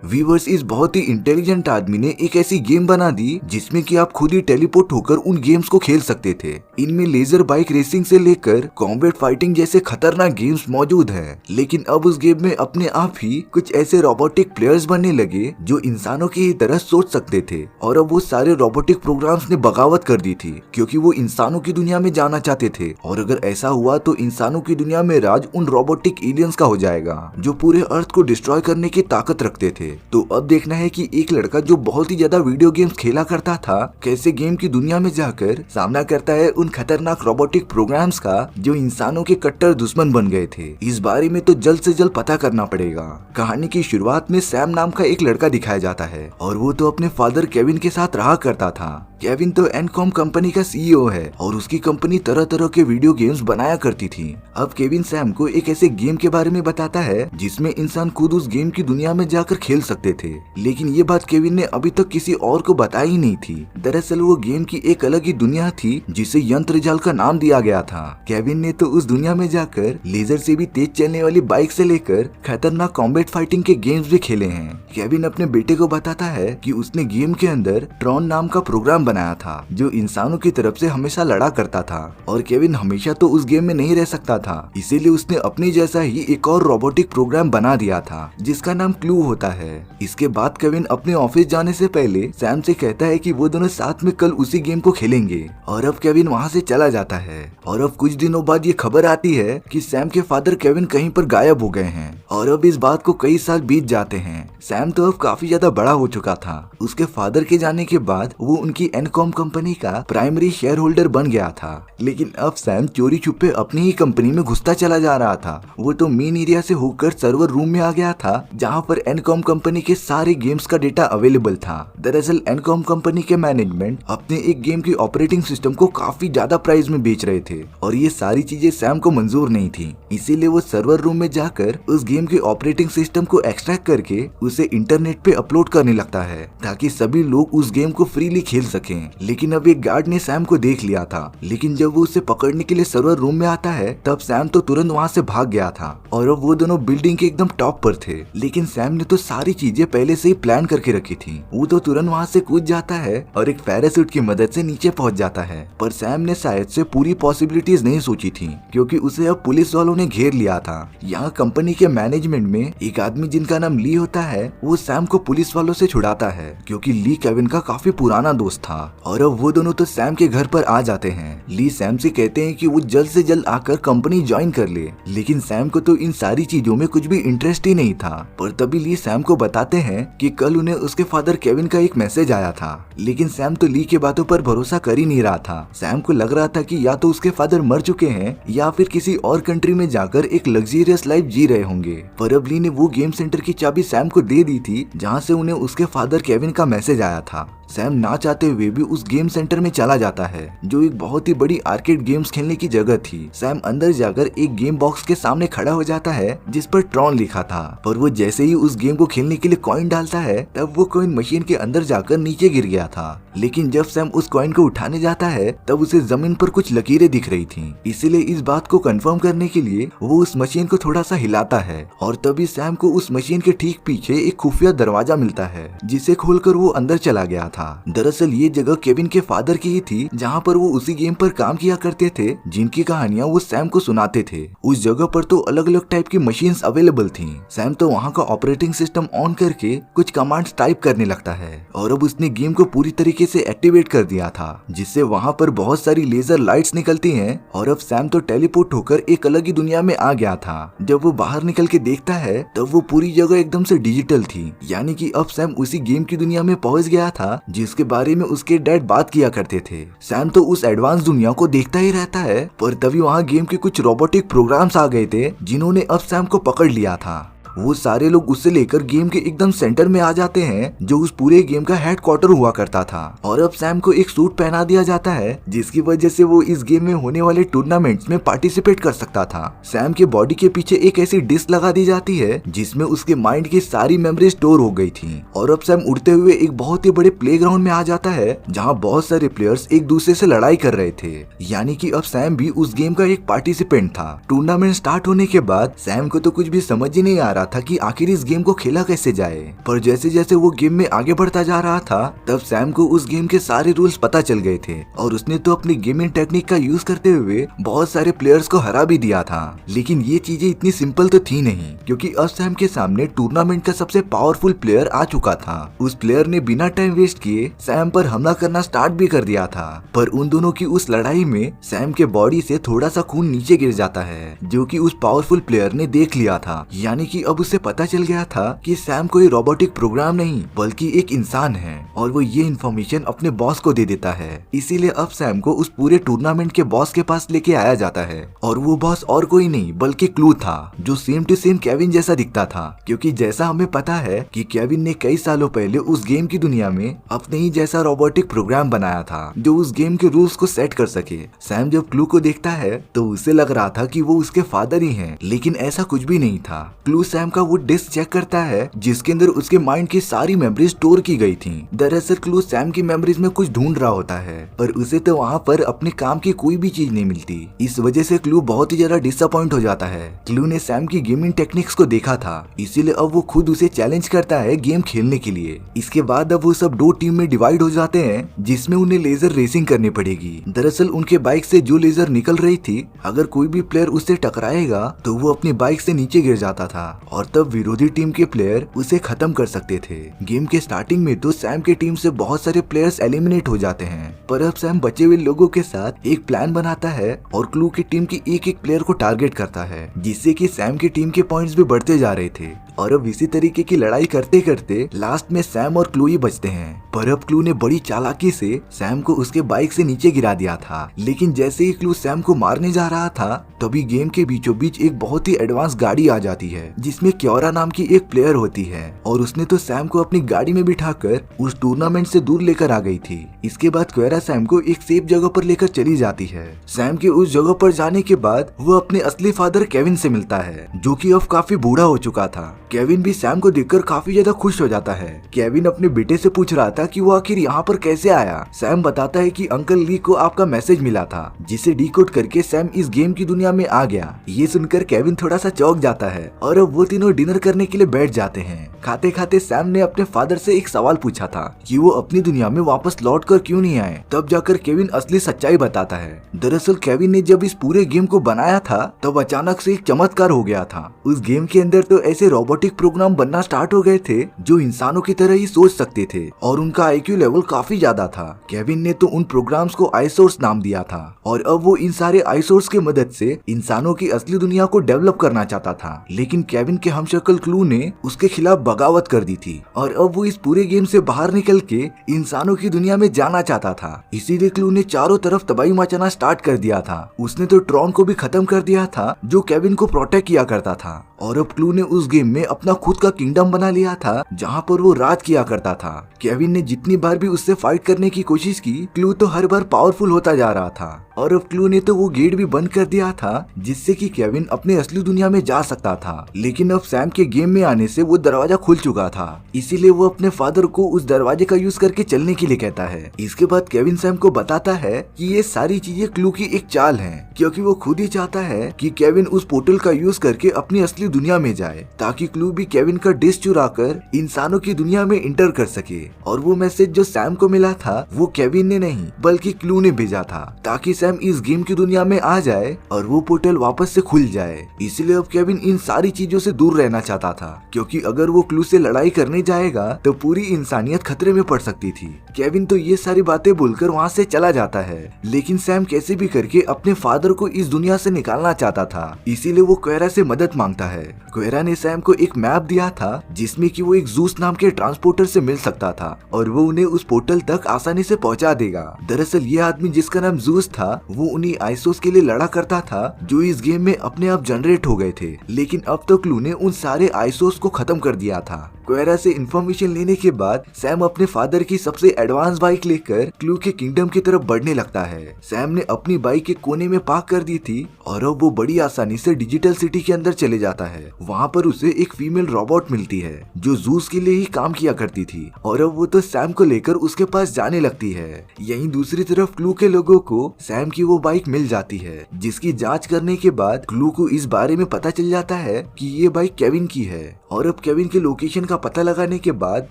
Viewers, इस बहुत ही intelligent आदमी ने एक ऐसी गेम बना दी जिसमें कि आप खुद ही टेलीपोर्ट होकर उन गेम्स को खेल सकते थे। इनमें लेजर बाइक रेसिंग से लेकर कॉम्बैट फाइटिंग जैसे खतरनाक गेम्स मौजूद हैं। लेकिन अब उस गेम में अपने आप ही कुछ ऐसे रोबोटिक प्लेयर्स बनने लगे जो इंसानों की ही तरह सोच सकते थे, और अब वो सारे रोबोटिक प्रोग्राम्स ने बगावत कर दी थी क्योंकि वो इंसानों की दुनिया में जाना चाहते थे। और अगर ऐसा हुआ तो इंसानों की दुनिया में राज उन रोबोटिक एलियंस का हो जाएगा जो पूरे अर्थ को डिस्ट्रॉय करने की ताकत रखते थे। तो अब देखना है कि एक लड़का जो बहुत ही ज्यादा वीडियो गेम्स खेला करता था कैसे गेम की दुनिया में जाकर सामना करता है उन खतरनाक रोबोटिक प्रोग्राम्स का जो इंसानों के कट्टर दुश्मन बन गए थे। इस बारे में तो जल्द से जल्द पता करना पड़ेगा। कहानी की शुरुआत में सैम नाम का एक लड़का दिखाया जाता है और वो तो अपने फादर केविन के साथ रहा करता था। केविन तो एनकॉम कंपनी का सीईओ है और उसकी कंपनी तरह तरह के वीडियो गेम्स बनाया करती थी। अब केविन सैम को एक ऐसे गेम के बारे में बताता है जिसमें इंसान खुद उस गेम की दुनिया में जाकर खेल सकते थे, लेकिन ये बात केविन ने अभी तक किसी और को बताई ही नहीं थी। दरअसल वो गेम की एक अलग ही दुनिया थी जिसे यंत्र जाल का नाम दिया गया था। केविन ने तो उस दुनिया में जाकर लेजर से भी तेज चलने वाली बाइक से लेकर खतरनाक कॉम्बैट फाइटिंग के गेम्स भी खेले हैं। केविन अपने बेटे को बताता है कि उसने गेम के अंदर ट्रॉन नाम का प्रोग्राम बनाया था जो इंसानों की तरफ से हमेशा लड़ा करता था, और केविन हमेशा तो उस गेम में नहीं रह सकता था, इसीलिए उसने अपनी जैसा ही एक और रोबोटिक प्रोग्राम बना दिया था जिसका नाम क्लू होता है। इसके बाद केविन अपने ऑफिस जाने से पहले सैम से कहता है कि वो दोनों साथ में कल उसी गेम को खेलेंगे, और अब केविन वहाँ से चला जाता है। और अब कुछ दिनों बाद ये खबर आती है कि सैम के फादर केविन कहीं पर गायब हो गए हैं, और अब इस बात को कई साल बीत जाते हैं। सैम तो अब काफी ज्यादा बड़ा हो चुका था। उसके फादर के जाने के बाद वो उनकी एनकॉम कंपनी का प्राइमरी शेयर होल्डर बन गया था, लेकिन अब सैम चोरी छुपे अपनी ही कंपनी में घुसता चला जा रहा था। वो तो मेन एरिया से होकर सर्वर रूम में आ गया था जहाँ पर एनकॉम कंपनी के सारे गेम्स का डेटा अवेलेबल था। दरअसल एनकॉम कंपनी के मैनेजमेंट अपने एक गेम की ऑपरेटिंग सिस्टम को काफी ज्यादा प्राइस में बेच रहे थे, और ये सारी चीजें सैम को मंजूर नहीं थी। इसीलिए वो सर्वर रूम में जाकर उस गेम के ऑपरेटिंग सिस्टम को एक्सट्रैक्ट करके उसे इंटरनेट पे अपलोड करने लगता है ताकि सभी लोग उस गेम को फ्रीली खेल सकें। लेकिन अब एक गार्ड ने सैम को देख लिया था, लेकिन जब वो उसे पकड़ने के लिए सर्वर रूम में आता है तब सैम तो तुरंत वहाँ से भाग गया था, और अब वो दोनों बिल्डिंग के एकदम टॉप पर थे। लेकिन सैम ने तो सारी चीजें पहले से ही प्लान करके रखी थी। वो तो तुरंत वहाँ से कूद जाता है और एक पैराशूट की मदद से नीचे पहुँच जाता है, पर सैम ने शायद से पूरी पॉसिबिलिटीज नहीं सोची थी क्योंकि उसे अब पुलिस वालों ने घेर लिया था। यहाँ कंपनी के मैनेजमेंट में एक आदमी जिनका नाम ली होता है वो सैम को पुलिस वालों से छुड़ाता है क्योंकि ली केविन का काफी पुराना दोस्त था, और अब वो दोनों तो सैम के घर पर आ जाते हैं। ली सैम से कहते हैं कि वो जल्द से जल्द आकर कंपनी ज्वाइन कर ले, लेकिन सैम को तो इन सारी चीजों में कुछ भी इंटरेस्ट ही नहीं था। पर तभी ली सैम को बताते हैं कि कल उन्हें उसके फादर केविन का एक मैसेज आया था, लेकिन सैम तो ली के बातों पर भरोसा कर ही नहीं रहा था। सैम को लग रहा था कि या तो उसके फादर मर चुके हैं या फिर किसी और कंट्री में जाकर एक लग्जरियस लाइफ जी रहे होंगे। पर अब ली ने वो गेम सेंटर की चाबी सैम को दे दी थी जहाँ से उन्हें उसके फादर केविन का मैसेज आया था। सैम ना चाहते हुए भी उस गेम सेंटर में चला जाता है जो एक बहुत ही बड़ी आर्केड गेम्स खेलने की जगह थी। सैम अंदर जाकर एक गेम बॉक्स के सामने खड़ा हो जाता है जिस पर ट्रॉन लिखा था, पर वो जैसे ही उस गेम को खेलने के लिए कॉइन डालता है तब वो कॉइन मशीन के अंदर जाकर नीचे गिर गया था। लेकिन जब सैम उस कॉइन को उठाने जाता है तब उसे जमीन पर कुछ लकीरें दिख रही थी, इसीलिए इस बात को कंफर्म करने के लिए वो उस मशीन को थोड़ा सा हिलाता है, और तभी सैम को उस मशीन के ठीक पीछे एक खुफिया दरवाजा मिलता है जिसे खोलकर वो अंदर चला गया था। दरअसल ये जगह केविन के फादर की ही थी जहाँ पर वो उसी गेम पर काम किया करते थे जिनकी कहानियां वो सैम को सुनाते थे। उस जगह पर तो अलग अलग टाइप की मशीन्स अवेलेबल थी। सैम तो वहाँ का ऑपरेटिंग सिस्टम ऑन करके कुछ कमांड्स टाइप करने लगता है, और अब उसने गेम को पूरी तरीके से एक्टिवेट कर दिया था जिससे वहाँ पर बहुत सारी लेजर लाइट्स निकलती हैं, और अब सैम तो टेलीपोर्ट होकर एक अलग ही दुनिया में आ गया था। जब वो बाहर निकल के देखता है तब वो पूरी जगह एकदम से डिजिटल थी, यानी कि अब सैम उसी गेम की दुनिया में पहुंच गया था जिसके बारे में उसके डैड बात किया करते थे। सैम तो उस एडवांस दुनिया को देखता ही रहता है, पर तभी वहाँ गेम के कुछ रोबोटिक प्रोग्राम्स आ गए थे जिन्होंने अब सैम को पकड़ लिया था। वो सारे लोग उससे लेकर गेम के एकदम सेंटर में आ जाते हैं जो उस पूरे गेम का हेडक्वार्टर हुआ करता था, और अब सैम को एक सूट पहना दिया जाता है जिसकी वजह से वो इस गेम में होने वाले टूर्नामेंट्स में पार्टिसिपेट कर सकता था। सैम के बॉडी के पीछे एक ऐसी डिस्क लगा दी जाती है जिसमें उसके माइंड की सारी मेमोरी स्टोर हो गई थी, और अब सैम उड़ते हुए एक बहुत ही बड़े प्लेग्राउंड में आ जाता है जहाँ बहुत सारे प्लेयर्स एक दूसरे से लड़ाई कर रहे थे, यानी कि अब सैम भी उस गेम का एक पार्टिसिपेंट था। टूर्नामेंट स्टार्ट होने के बाद सैम को तो कुछ भी समझ ही नहीं आ रहा था कि आखिर इस गेम को खेला कैसे जाए। पर जैसे जैसे वो गेम में आगे बढ़ता जा रहा था तब सैम को उस गेम के सारे रूल्स पता चल गए थे और उसने तो अपनी गेमिंग टेक्निक का यूज करते हुए बहुत सारे प्लेयर्स को हरा भी दिया था। लेकिन ये चीजें इतनी सिंपल तो थी नहीं, क्योंकि अब सैम के सामने टूर्नामेंट का सबसे पावरफुल प्लेयर आ चुका था। उस प्लेयर ने बिना टाइम वेस्ट किए सैम पर हमला करना स्टार्ट भी कर दिया था। पर उन दोनों की उस लड़ाई में सैम के बॉडी से थोड़ा सा खून नीचे गिर जाता है, जो कि उस पावरफुल प्लेयर ने देख लिया था। यानी कि अब उसे पता चल गया था कि सैम कोई रोबोटिक प्रोग्राम नहीं बल्कि एक इंसान है, और वो ये इन्फॉर्मेशन अपने बॉस को दे देता है। इसीलिए अब सैम को उस पूरे टूर्नामेंट के बॉस के पास लेके आया जाता है, और वो बॉस और कोई नहीं बल्कि क्लू था, जो सेम टू सेम केविन जैसा दिखता था। क्योंकि जैसा हमें पता है कि केविन ने कई सालों पहले उस गेम की दुनिया में अपने ही जैसा रोबोटिक प्रोग्राम बनाया था जो उस गेम के रूल्स को सेट कर सके। सैम जब क्लू को देखता है तो उसे लग रहा था कि वो उसके फादर ही हैं, लेकिन ऐसा कुछ भी नहीं था। क्लू सैम का वो डिस्क चेक करता है जिसके अंदर उसके माइंड की सारी मेमोरीज स्टोर की गई थी। दरअसल क्लू सैम की मेमोरीज में कुछ ढूंढ रहा होता है, पर उसे तो वहाँ पर अपने काम की कोई भी चीज नहीं मिलती। इस वजह से क्लू बहुत ही ज्यादा डिसअपॉइंट हो जाता है। क्लू ने सैम की गेमिंग टेक्निक्स को देखा था, इसीलिए अब वो खुद उसे चैलेंज करता है गेम खेलने के लिए। इसके बाद अब वो सब दो टीम में डिवाइड हो जाते हैं, जिसमें उन्हें लेजर रेसिंग करनी पड़ेगी। दरअसल उनके बाइक से जो लेजर निकल रही थी, अगर कोई भी प्लेयर उससे टकराएगा तो वो अपनी बाइक से नीचे गिर जाता था, और तब विरोधी टीम के प्लेयर उसे खत्म कर सकते थे। गेम के स्टार्टिंग में तो सैम के टीम से बहुत सारे प्लेयर्स एलिमिनेट हो जाते हैं, पर अब सैम बचे हुए लोगों के साथ एक प्लान बनाता है और क्लू की टीम की एक एक प्लेयर को टारगेट करता है, जिससे कि सैम की टीम के पॉइंट्स भी बढ़ते जा रहे थे। और अब इसी तरीके की लड़ाई करते करते लास्ट में सैम और क्लू ही बचते हैं। पर अब क्लू ने बड़ी चालाकी से सैम को उसके बाइक से नीचे गिरा दिया था, लेकिन जैसे ही क्लू सैम को मारने जा रहा था तभी गेम के बीचों बीच एक बहुत ही एडवांस गाड़ी आ जाती है, जिसमें क्योरा नाम की एक प्लेयर होती है, और उसने तो सैम को अपनी गाड़ी में बिठाकर उस टूर्नामेंट से दूर लेकर आ गई थी। इसके बाद क्योरा सैम को एक सेफ जगह पर लेकर चली जाती है। सैम के उस जगह पर जाने के बाद वो अपने असली फादर केविन से मिलता है, जो कि अब काफी बूढ़ा हो चुका था। केविन भी सैम को देखकर काफी ज्यादा खुश हो जाता है। केविन अपने बेटे से पूछ रहा था कि वो आखिर यहाँ पर कैसे आया। सैम बताता है कि अंकल ली को आपका मैसेज मिला था, जिसे डिकोड करके सैम इस गेम की दुनिया में आ गया। ये सुनकर केविन थोड़ा सा चौंक जाता है, और अब वो तीनों डिनर करने के लिए बैठ जाते हैं। खाते खाते सैम ने अपने फादर से एक सवाल पूछा था कि वो अपनी दुनिया में वापस लौट कर क्यों नहीं आए। तब जाकर केविन असली सच्चाई बताता है। दरअसल केविन ने जब इस पूरे गेम को बनाया था तब अचानक से एक चमत्कार हो गया था। उस गेम के अंदर तो ऐसे रोबोटिक प्रोग्राम बनना स्टार्ट हो गए थे जो इंसानों की तरह ही सोच सकते थे, और उनका आईक्यू लेवल काफी ज्यादा था। केविन ने तो उन प्रोग्राम्स को आईसोर्स नाम दिया था, और अब वो इन सारे आईसोर्स की मदद से इंसानों की असली दुनिया को डेवलप करना चाहता था। लेकिन केविन के हमशक्ल क्लू ने उसके खिलाफ बगावत कर दी थी, और अब वो इस पूरे गेम से बाहर निकल के इंसानों की दुनिया में जाना चाहता था। इसीलिए क्लू ने चारों तरफ तबाही मचाना स्टार्ट कर दिया था। उसने तो ट्रॉन को भी खत्म कर दिया था, जो केविन को प्रोटेक्ट किया करता था, और अब क्लू ने उस गेम में अपना खुद का किंगडम बना लिया था, जहाँ पर वो राज किया करता था। केविन ने जितनी बार भी उससे फाइट करने की कोशिश की, क्लू तो हर बार पावरफुल होता जा रहा था, और अब क्लू ने तो वो गेट भी बंद कर दिया था, जिससे कि केविन अपने असली दुनिया में जा सकता था। लेकिन अब सैम के गेम में आने से वो दरवाजा खुल चुका था, इसीलिए वो अपने फादर को उस दरवाजे का यूज करके चलने के लिए कहता है। इसके बाद केविन सैम को बताता है कि ये सारी चीजें क्लू की एक चाल है, क्योंकि वो खुद ही चाहता है कि केविन उस पोर्टल का यूज करके अपनी असली दुनिया में जाए, ताकि क्लू भी केविन का डिस्क चुरा कर इंसानों की दुनिया में इंटर कर सके। और वो मैसेज जो सैम को मिला था वो केविन ने नहीं बल्कि क्लू ने भेजा था, ताकि सैम इस गेम की दुनिया में आ जाए और वो पोर्टल वापस से खुल जाए। इसलिए अब केविन इन सारी चीजों से दूर रहना चाहता था, क्योंकि अगर वो क्लू से लड़ाई करने जाएगा तो पूरी इंसानियत खतरे में पड़ सकती थी। केविन तो ये सारी बातें बोलकर वहाँ से चला जाता है, लेकिन सैम कैसे भी करके अपने फादर को इस दुनिया से निकालना चाहता था, इसीलिए वो क्वेरा से मदद मांगता है। क्वेरा ने सैम को एक मैप दिया था, जिसमें कि वो एक जूस नाम के ट्रांसपोर्टर से मिल सकता था, और वो उन्हें उस पोर्टल तक आसानी से पहुंचा देगा। दरअसल ये आदमी जिसका नाम जूस था, वो उन्हीं आइसोस के लिए लड़ा करता था जो इस गेम में अपने आप जनरेट हो गए थे। लेकिन अब तो क्लू ने उन सारे आइसोस को खत्म कर दिया था। क्वेरा से इन्फॉर्मेशन लेने के बाद सैम अपने फादर की सबसे एडवांस बाइक लेकर क्लू के किंगडम की तरफ बढ़ने लगता है। सैम ने अपनी बाइक के कोने में पार्क कर दी थी और अब वो बड़ी आसानी से डिजिटल सिटी के अंदर चले जाता है। वहाँ पर उसे एक फीमेल रोबोट मिलती है जो जूस के लिए ही काम किया करती थी और अब वो तो सैम को लेकर उसके पास जाने लगती है। यहीं दूसरी तरफ क्लू के लोगों को सैम की वो बाइक मिल जाती है, जिसकी जांच करने के बाद क्लू को इस बारे में पता चल जाता है कि ये बाइक केविन की है। और अब केविन के लोकेशन का पता लगाने के बाद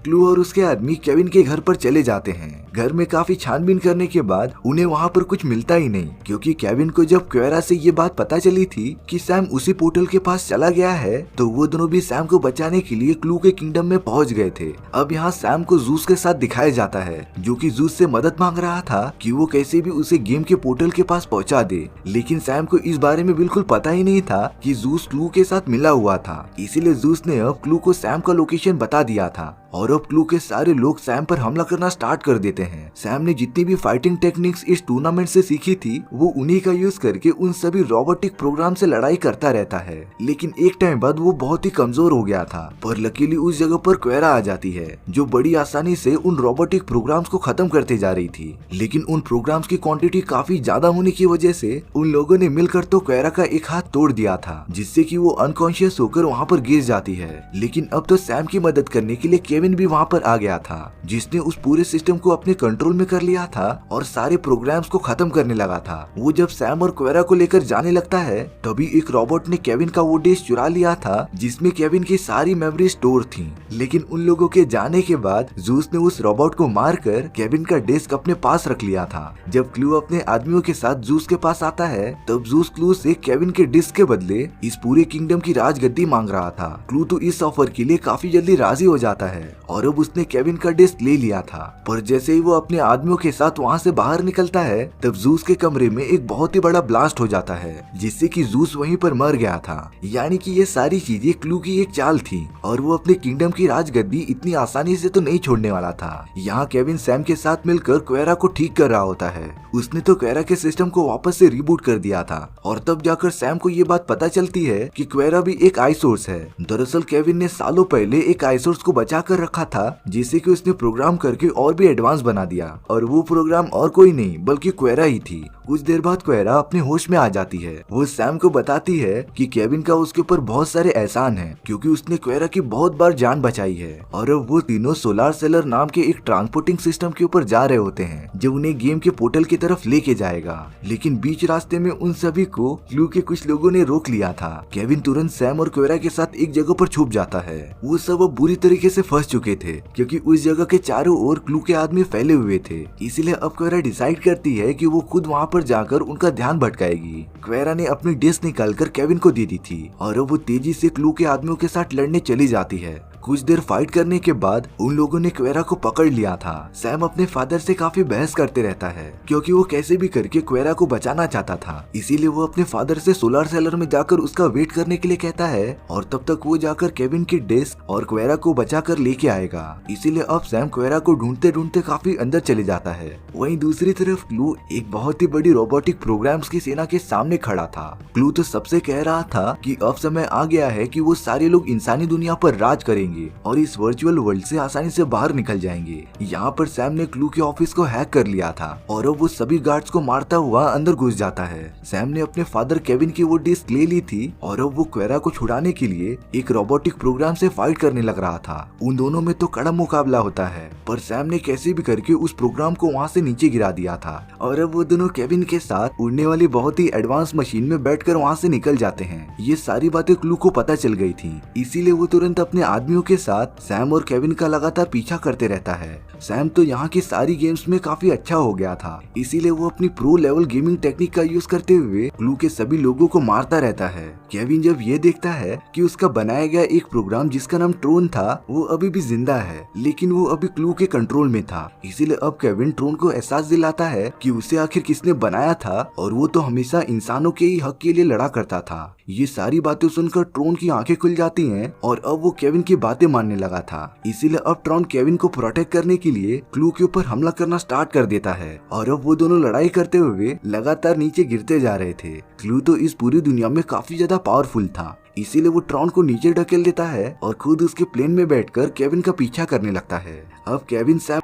क्लू और उसके आदमी केविन के घर पर चले जाते हैं। घर में काफी छानबीन करने के बाद उन्हें वहाँ पर कुछ मिलता ही नहीं, क्योंकि केविन को जब क्वेरा से ये बात पता चली थी कि सैम उसी पोर्टल के पास चला गया है, तो वो दोनों भी सैम को बचाने के लिए क्लू के किंगडम में पहुँच गए थे। अब यहाँ सैम को जूस के साथ दिखाया जाता है, जो कि जूस से मदद मांग रहा था कि वो कैसे भी उसे गेम के पोर्टल के पास पहुँचा दे। लेकिन सैम को इस बारे में बिल्कुल पता ही नहीं था कि जूस क्लू के साथ मिला हुआ था, इसीलिए जूस ने अब क्लू को सैम का लोकेशन बता दिया था और अब क्लू के सारे लोग सैम पर हमला करना स्टार्ट कर देते हैं। सैम ने जितनी भी फाइटिंग टेक्निक्स इस टूर्नामेंट से सीखी थी वो उन्हीं का यूज करके उन सभी रोबोटिक प्रोग्राम से लड़ाई करता रहता है। लेकिन एक टाइम बाद वो बहुत ही कमजोर हो गया था, पर लकीली उस जगह पर क्वेरा आ जाती है, जो बड़ी आसानी से उन रोबोटिक प्रोग्राम्स को खत्म करते जा रही थी। लेकिन उन प्रोग्राम्स की क्वांटिटी काफी ज्यादा होने की वजह से उन लोगों ने मिलकर तो क्वेरा का एक हाथ तोड़ दिया था, जिससे कि वो अनकॉन्शियस होकर वहाँ पर गिर जाती है। लेकिन अब तो सैम की मदद करने के लिए केविन भी वहाँ पर आ गया था, जिसने उस पूरे सिस्टम को अपने कंट्रोल में कर लिया था और सारे प्रोग्राम्स को खत्म करने लगा था। वो जब सैम और क्वेरा को लेकर जाने लगता है, तभी एक रोबोट ने केविन का वो डिस्क चुरा लिया था, जिसमें केविन की सारी मेमोरी स्टोर थी। लेकिन उन लोगों के जाने के बाद जूस ने उस रोबोट को मारकर केविन का डिस्क अपने पास रख लिया था। जब क्लू अपने आदमियों के साथ जूस के पास आता है, तब जूस क्लू से केविन के डिस्क के बदले इस पूरे किंगडम की राजगद्दी मांग रहा था। क्लू तो इस ऑफर के लिए काफी जल्दी राजी हो जाता है और अब उसने केविन का डिस्क ले लिया था। पर जैसे ही वो अपने आदमियों के साथ वहाँ से बाहर निकलता है, तब जूस के कमरे में एक बहुत ही बड़ा ब्लास्ट हो जाता है, जिससे कि जूस वहीं पर मर गया था। यानी कि ये सारी चीजें क्लू की एक चाल थी और वो अपने किंगडम की राजगद्दी इतनी आसानी से तो नहीं छोड़ने वाला था। यहाँ केविन सैम के साथ मिलकर क्वेरा को ठीक कर रहा होता है। उसने तो क्वेरा के सिस्टम को वापस से रिबूट कर दिया था और तब जाकर सैम को ये बात पता चलती है कि क्वेरा भी एक आई सोर्स है। दरअसल केविन ने सालों पहले एक आई सोर्स को बचा कर रखा था, जिसे कि उसने प्रोग्राम करके और भी एडवांस बना दिया, और वो प्रोग्राम और कोई नहीं बल्कि क्वेरा ही थी। कुछ देर बाद क्वेरा अपने होश में आ जाती है। वो सैम को बताती है कि केविन का उसके ऊपर बहुत सारे एहसान है, क्योंकि उसने क्वेरा की बहुत बार जान बचाई है। और अब वो तीनों सोलार सेलर नाम के एक ट्रांसपोर्टिंग सिस्टम के ऊपर जा रहे होते हैं, जो उन्हें गेम के पोर्टल की तरफ लेके जाएगा। लेकिन बीच रास्ते में उन सभी को क्लू के कुछ लोगों ने रोक लिया था। केविन तुरंत सैम और क्वेरा के साथ एक जगह पर छुप जाता है। वो सब अब बुरी तरीके से फंस चुके थे, क्योंकि उस जगह के चारों ओर क्लू के आदमी फैले हुए थे। इसीलिए अब क्वेरा डिसाइड करती है कि वो खुद वहाँ पर जाकर उनका ध्यान भटकाएगी। क्वेरा ने अपनी डिस्क निकालकर केविन को दे दी थी और अब वो तेजी से क्लू के आदमियों के साथ लड़ने चली जाती है। कुछ देर फाइट करने के बाद उन लोगों ने क्वेरा को पकड़ लिया था। सैम अपने फादर से काफी बहस करते रहता है, क्योंकि वो कैसे भी करके क्वेरा को बचाना चाहता था। इसीलिए वो अपने फादर से सोलर सेलर में जाकर उसका वेट करने के लिए कहता है और तब तक वो जाकर केविन की डिस्क और क्वेरा को बचाकर लेके आएगा। इसीलिए अब सैम क्वेरा को ढूंढते ढूंढते काफी अंदर चले जाता है। वहीं दूसरी तरफ क्लू एक बहुत ही बड़ी रोबोटिक प्रोग्राम्स की सेना के सामने खड़ा था। क्लू तो सबसे कह रहा था कि अब समय आ गया है कि वो सारे लोग इंसानी दुनिया पर राज करेंगे और इस वर्चुअल वर्ल्ड से आसानी से बाहर निकल जाएंगे। यहाँ पर सैम ने क्लू के ऑफिस को हैक कर लिया था और अब वो सभी गार्ड्स को मारता हुआ अंदर घुस जाता है। सैम ने अपने फादर केविन की वो डिस्क ले ली थी और अब वो क्वेरा को छुड़ाने के लिए एक रोबोटिक प्रोग्राम से फाइट करने लग रहा था। उन दोनों में तो कड़ा मुकाबला होता है, पर सैम ने कैसे भी करके उस प्रोग्राम को वहाँ से नीचे गिरा दिया था और अब वो दोनों केविन के साथ उड़ने वाली बहुत ही एडवांस मशीन में बैठकर वहाँ से निकल जाते हैं। ये सारी बातें क्लू को पता चल गई थी, इसीलिए वो तुरंत अपने आदमियों के साथ सैम और केविन का लगातार पीछा करते रहता है। सैम तो यहाँ की सारी गेम्स में काफी अच्छा हो गया था, इसीलिए वो अपनी प्रो लेवल गेमिंग टेक्निक का यूज करते हुए क्लू के सभी लोगों को मारता रहता है। केविन जब ये देखता है कि उसका बनाया गया एक प्रोग्राम जिसका नाम ट्रोन था वो अभी भी जिंदा है, लेकिन वो अभी क्लू के कंट्रोल में था, इसीलिए अब केविन ट्रोन को एहसास दिलाता है कि उसे आखिर किसने बनाया था और वो तो हमेशा इंसानों के ही हक के लिए लड़ा करता था। ये सारी बातें सुनकर ट्रोन की आंखें खुल जाती हैं और अब वो केविन की बातें मानने लगा था। इसीलिए अब ट्रोन केविन को प्रोटेक्ट करने के लिए क्लू के ऊपर हमला करना स्टार्ट कर देता है और अब वो दोनों लड़ाई करते हुए लगातार नीचे गिरते जा रहे थे। क्लू तो इस पूरी दुनिया में काफी ज्यादा पावरफुल था, इसीलिए वो ट्रॉन को नीचे ढकेल देता है और खुद उसके प्लेन में बैठकर केविन का पीछा करने लगता है। अब केविन सैम